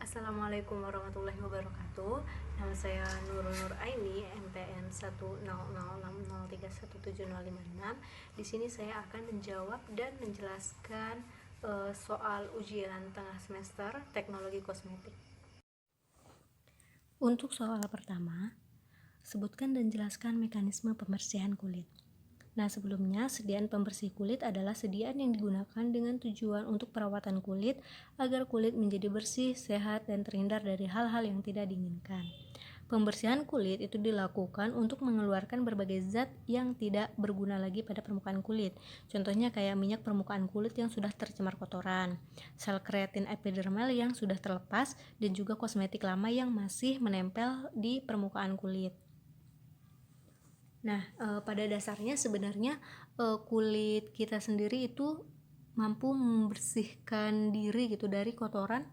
Assalamualaikum warahmatullahi wabarakatuh. Nama saya Nurul Nur Aini, MPN 1006030170556. Di sini saya akan menjawab dan menjelaskan soal ujian tengah semester Teknologi Kosmetik. Untuk soal pertama, sebutkan dan jelaskan mekanisme pembersihan kulit. Nah, sebelumnya, sediaan pembersih kulit adalah sediaan yang digunakan dengan tujuan untuk perawatan kulit agar kulit menjadi bersih, sehat, dan terhindar dari hal-hal yang tidak diinginkan. Pembersihan kulit itu dilakukan untuk mengeluarkan berbagai zat yang tidak berguna lagi pada permukaan kulit. Contohnya kayak minyak permukaan kulit yang sudah tercemar kotoran, sel keratin epidermal yang sudah terlepas, dan juga kosmetik lama yang masih menempel di permukaan kulit. Nah, pada dasarnya sebenarnya kulit kita sendiri itu mampu membersihkan diri gitu dari kotoran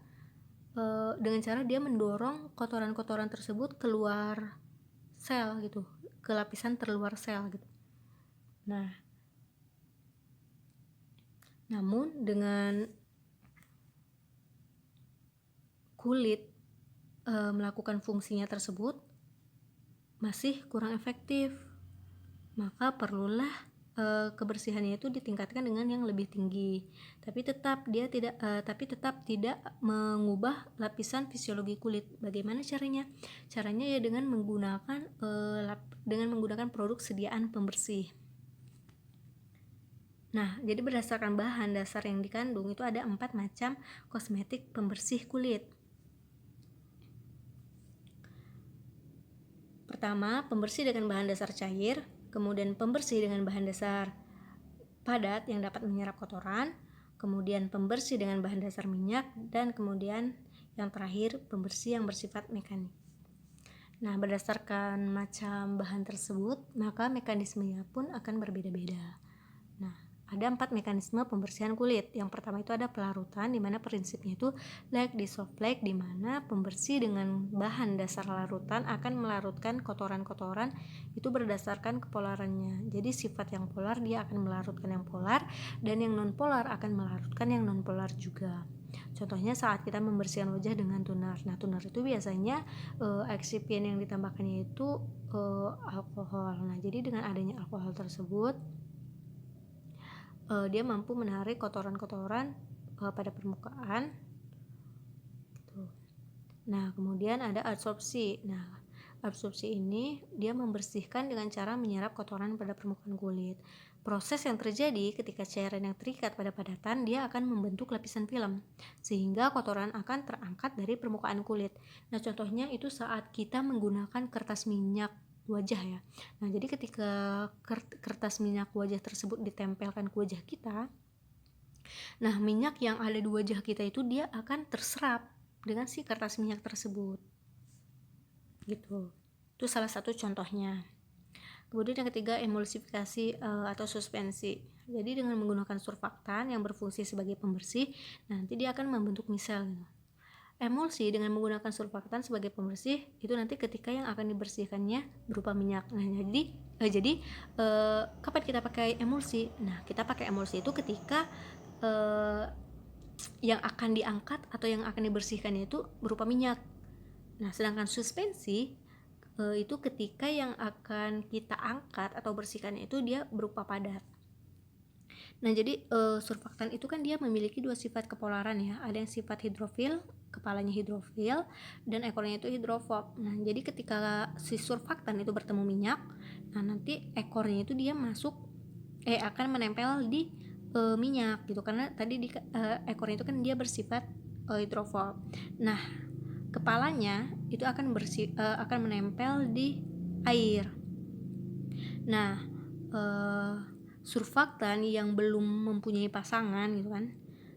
dengan cara dia mendorong kotoran-kotoran tersebut keluar sel gitu, ke lapisan terluar sel gitu. Nah, namun dengan kulit melakukan fungsinya tersebut masih kurang efektif, maka perlulah kebersihannya itu ditingkatkan dengan yang lebih tinggi. Tapi tetap tidak mengubah lapisan fisiologi kulit. Bagaimana caranya? Caranya ya dengan menggunakan produk sediaan pembersih. Nah, jadi berdasarkan bahan dasar yang dikandung itu ada 4 macam kosmetik pembersih kulit. Pertama, pembersih dengan bahan dasar cair, kemudian pembersih dengan bahan dasar padat yang dapat menyerap kotoran, kemudian pembersih dengan bahan dasar minyak, dan kemudian yang terakhir pembersih yang bersifat mekanik. Nah, berdasarkan macam bahan tersebut, maka mekanismenya pun akan berbeda-beda. Nah, ada 4 mekanisme pembersihan kulit. Yang pertama itu ada pelarutan, di mana prinsipnya itu like dissolve like, di mana pembersih dengan bahan dasar larutan akan melarutkan kotoran-kotoran itu berdasarkan kepolarannya. Jadi sifat yang polar dia akan melarutkan yang polar, dan yang non polar akan melarutkan yang non polar juga. Contohnya saat kita membersihkan wajah dengan toner. Nah, toner itu biasanya eksipien yang ditambahkannya itu alkohol. Nah, jadi dengan adanya alkohol tersebut dia mampu menarik kotoran-kotoran pada permukaan. Nah, kemudian ada absorpsi. Nah, absorpsi ini dia membersihkan dengan cara menyerap kotoran pada permukaan kulit. Proses yang terjadi ketika cairan yang terikat pada padatan dia akan membentuk lapisan film, sehingga kotoran akan terangkat dari permukaan kulit. Nah, contohnya itu saat kita menggunakan kertas minyak wajah ya. Nah, jadi ketika kertas minyak wajah tersebut ditempelkan ke wajah kita, nah minyak yang ada di wajah kita itu dia akan terserap dengan si kertas minyak tersebut. Gitu. Itu salah satu contohnya. Kemudian yang ketiga, emulsifikasi atau suspensi. Jadi dengan menggunakan surfaktan yang berfungsi sebagai pembersih, nanti dia akan membentuk misel gitu. Emulsi dengan menggunakan surfaktan sebagai pembersih itu nanti ketika yang akan dibersihkannya berupa minyak. Nah, jadi kapan kita pakai emulsi? Nah, kita pakai emulsi itu ketika yang akan diangkat atau yang akan dibersihkannya itu berupa minyak. Nah, sedangkan suspensi itu ketika yang akan kita angkat atau bersihkannya itu dia berupa padat. Nah, jadi surfaktan itu kan dia memiliki dua sifat kepolaran ya. Ada yang sifat hidrofil, kepalanya hidrofil, dan ekornya itu hidrofob. Nah, jadi ketika si surfaktan itu bertemu minyak, nah nanti ekornya itu dia akan menempel di minyak gitu, karena tadi di ekornya itu kan dia bersifat hidrofob. Nah, kepalanya itu akan menempel di air. Nah, surfaktan yang belum mempunyai pasangan gitu kan,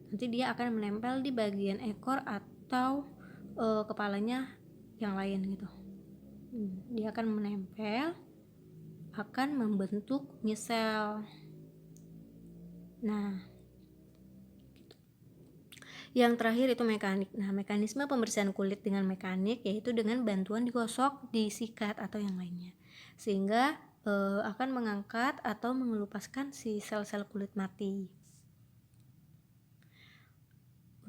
nanti dia akan menempel di bagian ekor atau kepalanya yang lain gitu. Dia akan menempel, akan membentuk misel. Nah, yang terakhir itu mekanik. Nah, mekanisme pembersihan kulit dengan mekanik yaitu dengan bantuan digosok, disikat atau yang lainnya, sehingga akan mengangkat atau mengelupaskan si sel-sel kulit mati.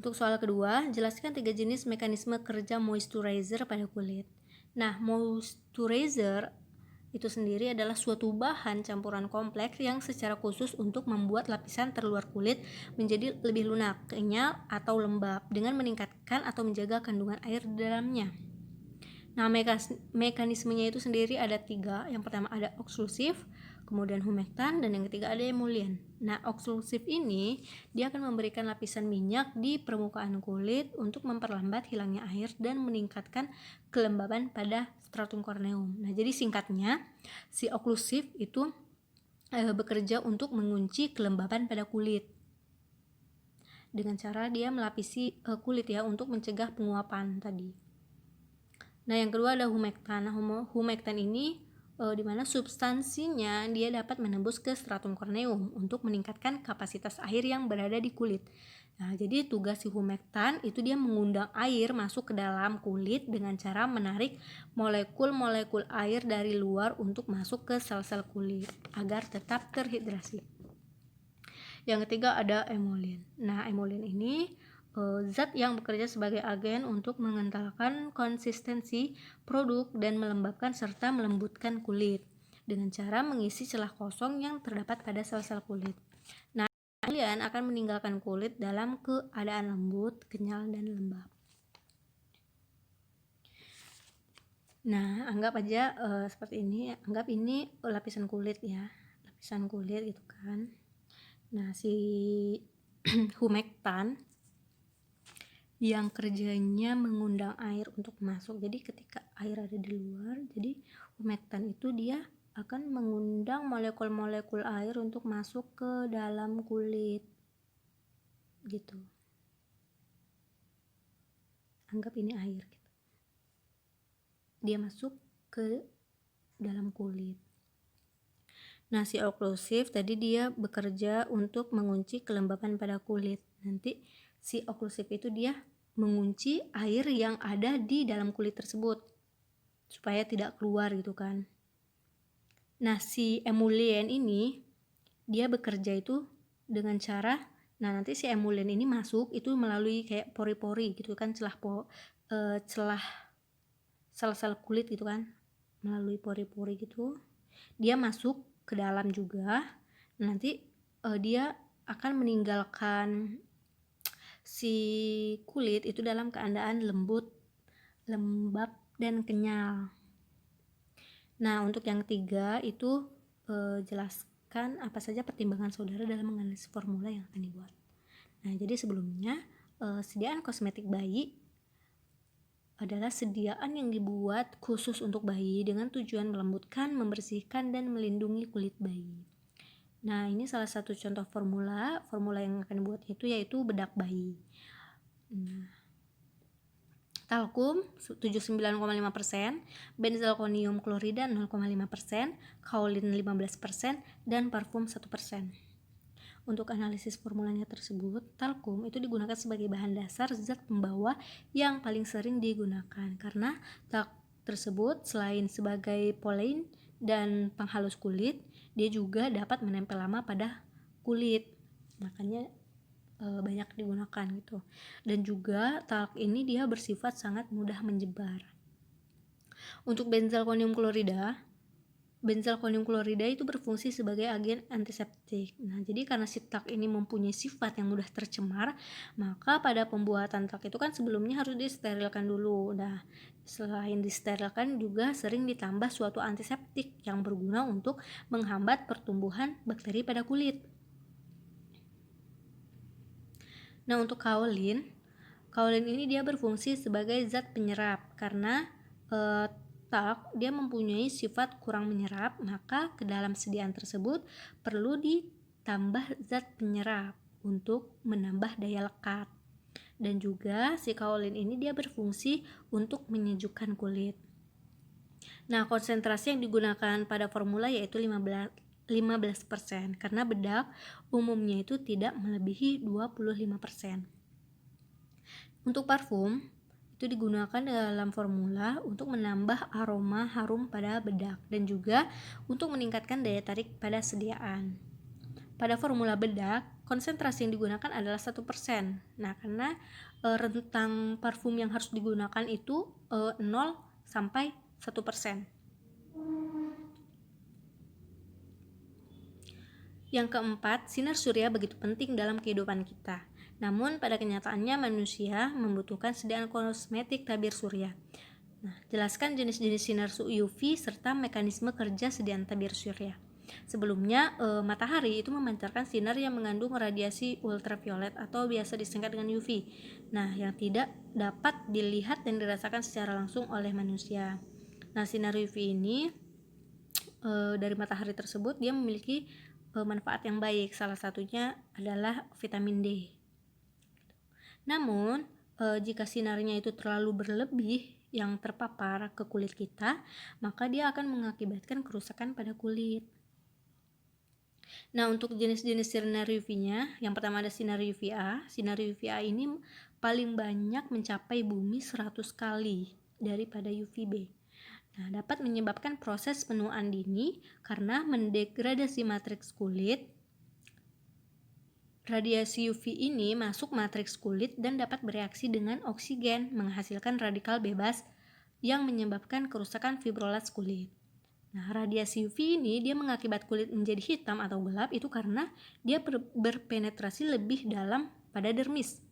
Untuk soal kedua, jelaskan 3 jenis mekanisme kerja moisturizer pada kulit. Nah, moisturizer itu sendiri adalah suatu bahan campuran kompleks yang secara khusus untuk membuat lapisan terluar kulit menjadi lebih lunak, kenyal, atau lembab dengan meningkatkan atau menjaga kandungan air di dalamnya. Nah, mekanismenya itu sendiri ada 3. Yang pertama ada oklusif, kemudian humektan, dan yang ketiga ada emollient. Nah, oklusif ini dia akan memberikan lapisan minyak di permukaan kulit untuk memperlambat hilangnya air dan meningkatkan kelembaban pada stratum corneum. Nah, jadi singkatnya si oklusif itu bekerja untuk mengunci kelembaban pada kulit dengan cara dia melapisi kulit ya untuk mencegah penguapan tadi. Nah, yang kedua ada humektan. Nah, humektan ini dimana substansinya dia dapat menembus ke stratum corneum untuk meningkatkan kapasitas air yang berada di kulit. Nah, jadi tugas si humektan itu dia mengundang air masuk ke dalam kulit dengan cara menarik molekul-molekul air dari luar untuk masuk ke sel-sel kulit agar tetap terhidrasi. Yang ketiga ada emollient. Nah, emollient ini zat yang bekerja sebagai agen untuk mengentalkan konsistensi produk dan melembabkan serta melembutkan kulit dengan cara mengisi celah kosong yang terdapat pada sel-sel kulit. Nah, kalian akan meninggalkan kulit dalam keadaan lembut, kenyal, dan lembab. Nah, anggap aja seperti ini, anggap ini lapisan kulit ya, lapisan kulit gitu kan. Nah, si humektan yang kerjanya mengundang air untuk masuk. Jadi ketika air ada di luar, jadi humektan itu dia akan mengundang molekul-molekul air untuk masuk ke dalam kulit gitu. Anggap ini air gitu. Dia masuk ke dalam kulit. Nah, si oklusif tadi dia bekerja untuk mengunci kelembapan pada kulit. Nanti si oklusif itu dia mengunci air yang ada di dalam kulit tersebut supaya tidak keluar gitu kan. Nah, si emollient ini dia bekerja itu dengan cara, nah nanti si emollient ini masuk itu melalui kayak pori-pori gitu kan, celah sel-sel kulit gitu kan, melalui pori-pori gitu dia masuk ke dalam juga. Nanti dia akan meninggalkan si kulit itu dalam keadaan lembut, lembab, dan kenyal. Nah, untuk yang ketiga itu jelaskan apa saja pertimbangan saudara dalam menganalisis formula yang akan dibuat. Nah, jadi sebelumnya sediaan kosmetik bayi adalah sediaan yang dibuat khusus untuk bayi dengan tujuan melembutkan, membersihkan, dan melindungi kulit bayi. Nah, ini salah satu contoh formula yang akan dibuat itu yaitu bedak bayi. Nah, talkum 79,5%, benzalkonium klorida 0,5%, kaolin 15%, dan parfum 1%. Untuk analisis formulanya tersebut, talkum itu digunakan sebagai bahan dasar zat pembawa yang paling sering digunakan karena talk tersebut selain sebagai polen dan penghalus kulit, dia juga dapat menempel lama pada kulit. Makanya banyak digunakan gitu. Dan juga talk ini dia bersifat sangat mudah menyebar. Untuk benzalkonium klorida itu berfungsi sebagai agen antiseptik. Nah, jadi karena si talk ini mempunyai sifat yang mudah tercemar, maka pada pembuatan talk itu kan sebelumnya harus disterilkan dulu. Nah, selain disterilkan juga sering ditambah suatu antiseptik yang berguna untuk menghambat pertumbuhan bakteri pada kulit. Nah, untuk kaolin ini dia berfungsi sebagai zat penyerap karena talk dia mempunyai sifat kurang menyerap, maka ke dalam sediaan tersebut perlu ditambah zat penyerap untuk menambah daya lekat. Dan juga si kaolin ini dia berfungsi untuk menyejukkan kulit. Nah, konsentrasi yang digunakan pada formula yaitu 15% karena bedak umumnya itu tidak melebihi 25%. Untuk parfum itu digunakan dalam formula untuk menambah aroma harum pada bedak dan juga untuk meningkatkan daya tarik pada sediaan. Pada formula bedak konsentrasi yang digunakan adalah 1%. Nah, karena rentang parfum yang harus digunakan itu 0 sampai 1%. Yang keempat, sinar surya begitu penting dalam kehidupan kita. Namun pada kenyataannya manusia membutuhkan sediaan kosmetik tabir surya. Nah, jelaskan jenis-jenis sinar UV serta mekanisme kerja sediaan tabir surya. Sebelumnya, matahari itu memancarkan sinar yang mengandung radiasi ultraviolet atau biasa disingkat dengan UV. Nah, yang tidak dapat dilihat dan dirasakan secara langsung oleh manusia. Nah, sinar UV ini dari matahari tersebut dia memiliki manfaat yang baik. Salah satunya adalah vitamin D. Namun, jika sinarnya itu terlalu berlebih yang terpapar ke kulit kita, maka dia akan mengakibatkan kerusakan pada kulit. Nah, untuk jenis-jenis sinar UV-nya, yang pertama ada sinar UVA. Sinar UVA ini paling banyak mencapai bumi 100 kali daripada UVB. Nah, dapat menyebabkan proses penuaan dini karena mendegradasi matriks kulit. Radiasi UV ini masuk matriks kulit dan dapat bereaksi dengan oksigen, menghasilkan radikal bebas yang menyebabkan kerusakan fibrolas kulit. Nah, radiasi UV ini dia mengakibat kulit menjadi hitam atau gelap itu karena dia berpenetrasi lebih dalam pada dermis.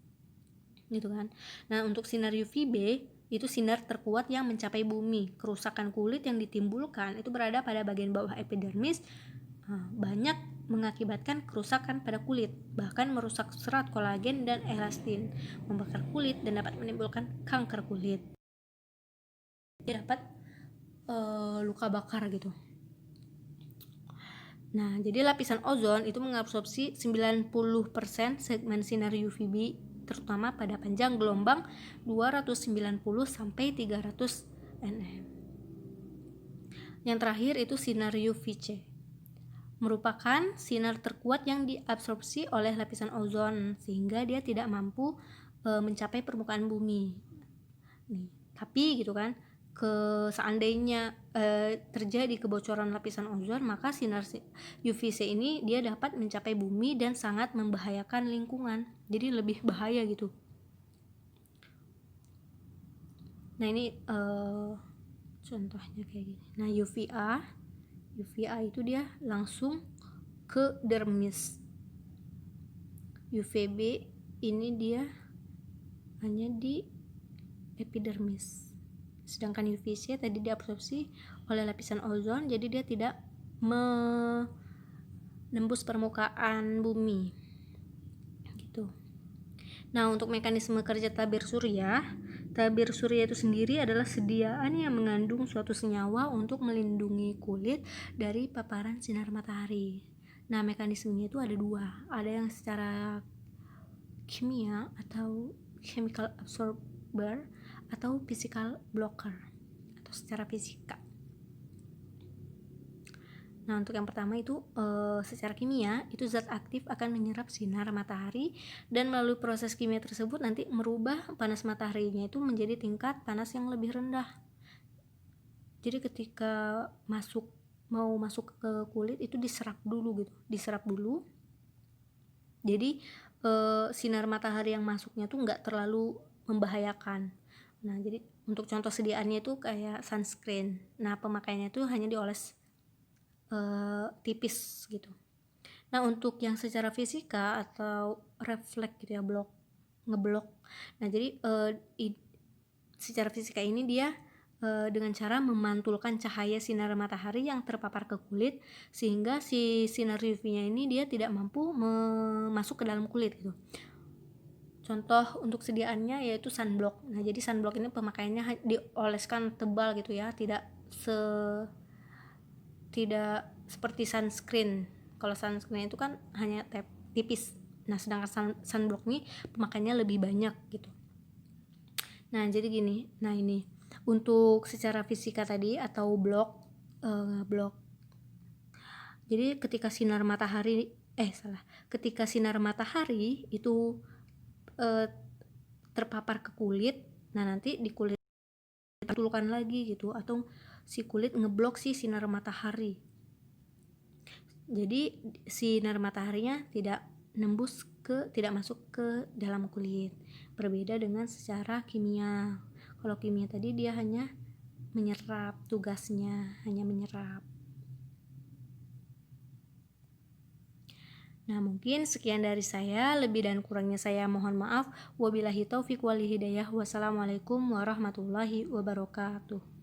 Gitu kan. Nah, untuk sinar UVB itu sinar terkuat yang mencapai bumi. Kerusakan kulit yang ditimbulkan itu berada pada bagian bawah epidermis, banyak mengakibatkan kerusakan pada kulit, bahkan merusak serat kolagen dan elastin, membakar kulit dan dapat menimbulkan kanker kulit. Dia dapat luka bakar gitu. Nah, jadi lapisan ozon itu mengabsorpsi 90% segmen sinar UVB terutama pada panjang gelombang 290 sampai 300 nm. Yang terakhir itu sinar UVC. Merupakan sinar terkuat yang diabsorpsi oleh lapisan ozon sehingga dia tidak mampu mencapai permukaan bumi. Nih, tapi gitu kan, seandainya terjadi kebocoran lapisan ozon, maka sinar UVC ini dia dapat mencapai bumi dan sangat membahayakan lingkungan. Jadi lebih bahaya gitu. Nah, ini contohnya kayak gini. Nah, UVA itu dia langsung ke dermis. UVB ini dia hanya di epidermis. Sedangkan UVC tadi diabsorpsi oleh lapisan ozon, jadi dia tidak menembus permukaan bumi. Gitu. Nah, untuk mekanisme kerja tabir surya itu sendiri adalah sediaan yang mengandung suatu senyawa untuk melindungi kulit dari paparan sinar matahari. Nah, mekanismenya itu ada dua. Ada yang secara kimia atau chemical absorber atau physical blocker atau secara fisika. Nah, untuk yang pertama itu secara kimia itu zat aktif akan menyerap sinar matahari dan melalui proses kimia tersebut nanti merubah panas mataharinya itu menjadi tingkat panas yang lebih rendah. Jadi ketika mau masuk ke kulit itu diserap dulu. Jadi sinar matahari yang masuknya tuh nggak terlalu membahayakan. Nah, jadi untuk contoh sediaannya itu kayak sunscreen. Nah, pemakaiannya tuh hanya dioles tipis gitu. Nah, untuk yang secara fisika atau refleks gitu ya, ngeblok. Nah, jadi secara fisika ini dia dengan cara memantulkan cahaya sinar matahari yang terpapar ke kulit sehingga si sinar UV-nya ini dia tidak mampu masuk ke dalam kulit gitu. Contoh untuk sediaannya yaitu sunblock. Nah, jadi sunblock ini pemakaiannya dioleskan tebal gitu ya, tidak seperti sunscreen. Kalau sunscreen itu kan hanya tipis. Nah, sedangkan sunblock ini pemakaiannya lebih banyak gitu. Nah, jadi gini. Nah, ini untuk secara fisika tadi atau blok. Jadi ketika sinar matahari itu terpapar ke kulit, nah nanti di kulit dipantulkan lagi gitu, atau si kulit ngeblok si sinar matahari. Jadi sinar mataharinya tidak tidak masuk ke dalam kulit. Berbeda dengan secara kimia. Kalau kimia tadi dia hanya menyerap, tugasnya hanya menyerap. Nah, mungkin sekian dari saya, lebih dan kurangnya saya mohon maaf. Wabillahi taufiq wal hidayah. Wassalamualaikum warahmatullahi wabarakatuh.